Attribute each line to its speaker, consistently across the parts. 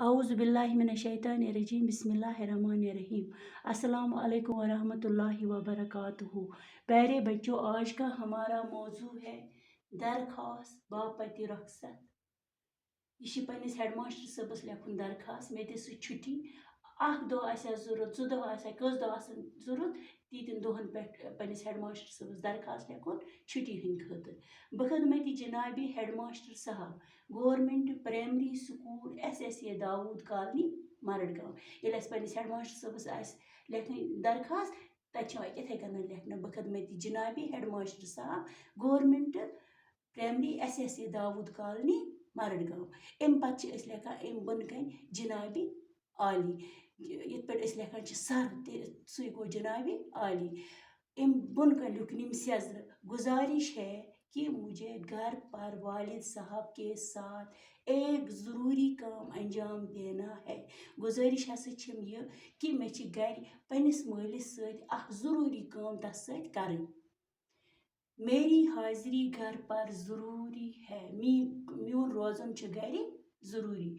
Speaker 1: اعوذ باللہ من الشیطان الرجیم بسم اللہ الرحمن الرحیم السلام علیکم ورحمۃ اللہ وبرکاتہ۔ پیارے بچوں، آج کا ہمارا موضوع ہے درخواست باپتِ رخصت۔ یہ پنس ہیڈ ماسٹر صٲبس لیکھن درخواست مے دِ سہ چھٹی اخ دۄہ آسیا ضرورت، زٕ دۄہ آسیا، کٔژ دۄہ آسن ضرورت، تیٖتٮ۪ن دۄہن پٮ۪ٹھ پنس ہیڈ ماسٹر صٲبس درخواست لیکھن چھٹی ہٕنٛدِ خٲطرٕ۔ بخدمتِ جنابِ ہیڈ ماسٹر صاحب، گورمنٹ پرائمری سکول SSA داود کالنی مرڈگاؤں۔ ییٚلہِ اَسہِ پنس ہیڈ ماسٹر صٲبس آسہِ لیکھٕنۍ درخواست، تتہِ چھِ یِتھَے کٔنۍ لیکھنہٕ بخدمتِ جنابِ ہیڈ ماسٹر صاحب، گورمنٹ پرائمری SSA داود کالنی مرڈگاؤں۔ امہِ پتہٕ چھِ أسۍ لیکھان امہِ بۄنہٕ کَنہِ جنابِ عالی، یِتھ پٲٹھۍ أسۍ لیکھان چھِ سر تہِ سُے گوٚو جنابِ عالی۔ امہِ بۄنہٕ کَنہِ لیوٚکھُن یِم سیزرٕ: گزارش ہے کہ مجھے گھر پر والد صاحب کے ساتھ ایک ضروری کام انجام دینا ہے۔ گزارش ہسا چھم یہ کہ مے چھ گھر پنس مالس سۭتۍ اکھ ضروری کام تس سۭتۍ کرٕنۍ۔ میری حاضری گھر پر ضروری ہے، میون روزن چھ گھرِ ضروری۔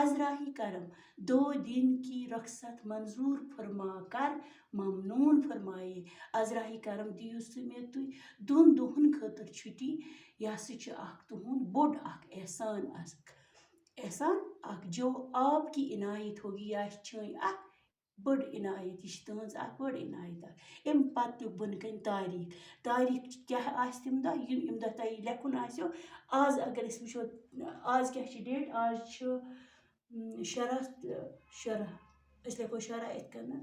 Speaker 1: ازراہ کرم 2 دن کی رخصت منظور فرما کر ممنون فرمائے۔ ازراہ کرم دیو سہ مے تُہۍ 2 دۄہن خٲطرٕ چھُٹی۔ یہ ہسا چھُ اکھ تُہُنٛد بوٚڑ اکھ احسان اکھ جو آپ کی عنایت ہوگی، یہ چھٲنۍ اکھ بٔڑ عنایت، یہ چھِ تٕہٕنٛز اکھ بٔڑ عنایت اکھ۔ امہِ پتہٕ لیوٚکھ بۄنہٕ کَنہِ تاریٖخ کیٛاہ آسہِ تَمہِ دۄہ، ییٚمہِ دۄہ تۄہہِ لیکھُن آسیو۔ آز اگر أسۍ وٕچھو، آز کیٛاہ چھِ ڈیٹ؟ آز چھُ شُراہ أسۍ لیکھو شُراہ یِتھ کٔنۍ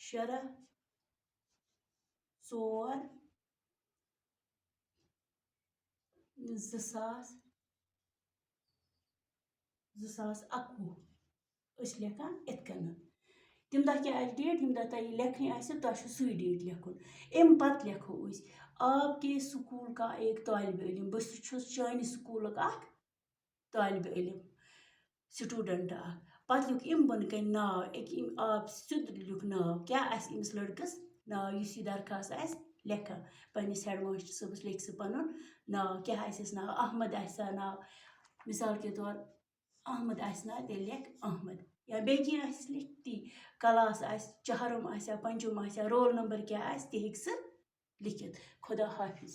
Speaker 1: 6/4/2021 أسۍ لیکھان یِتھ کٔنۍ۔ تمہِ دۄہ کیٛاہ آسہِ ڈیٹ؟ ییٚمہِ دۄہ تۄہہِ لیکھٕنۍ آسہِ تۄہہِ چھُ سُے ڈیٹ لیکھُن۔ امہِ پتہٕ لیکھو أسۍ آپ کے سکول کا ایک طالب علم، بہٕ چھُس چانہِ سکوٗلُک اکھ طالب علم، سٹوٗڈنٛٹ اکھ۔ پتہٕ لیوٚکھ امہِ بۄنہٕ کَنہِ ناو، أکہِ آپ سیوٚد لیوٚکھ ناو، کیٛاہ آسہِ أمِس لڑکس ناو یُس یہِ درخواست آسہِ لیکھان۔ پننس ہیڈ ماسٹر صٲبس لیکھِ سہ پنُن ناو، کیٛاہ آسٮ۪س ناو، احمد آسیا ناو، مثال کے طور احمد آسہِ ناو تیٚلہِ لیکھ احمد، یا بیٚیہِ کینٛہہ آسٮ۪س لیکھ تی، کلاس آسہِ چہارم آسیا پنجم آسیا، رول نمبر کیٛاہ آسہِ تہِ ہیٚکہِ سہ لیکھِتھ۔ خدا حافظ۔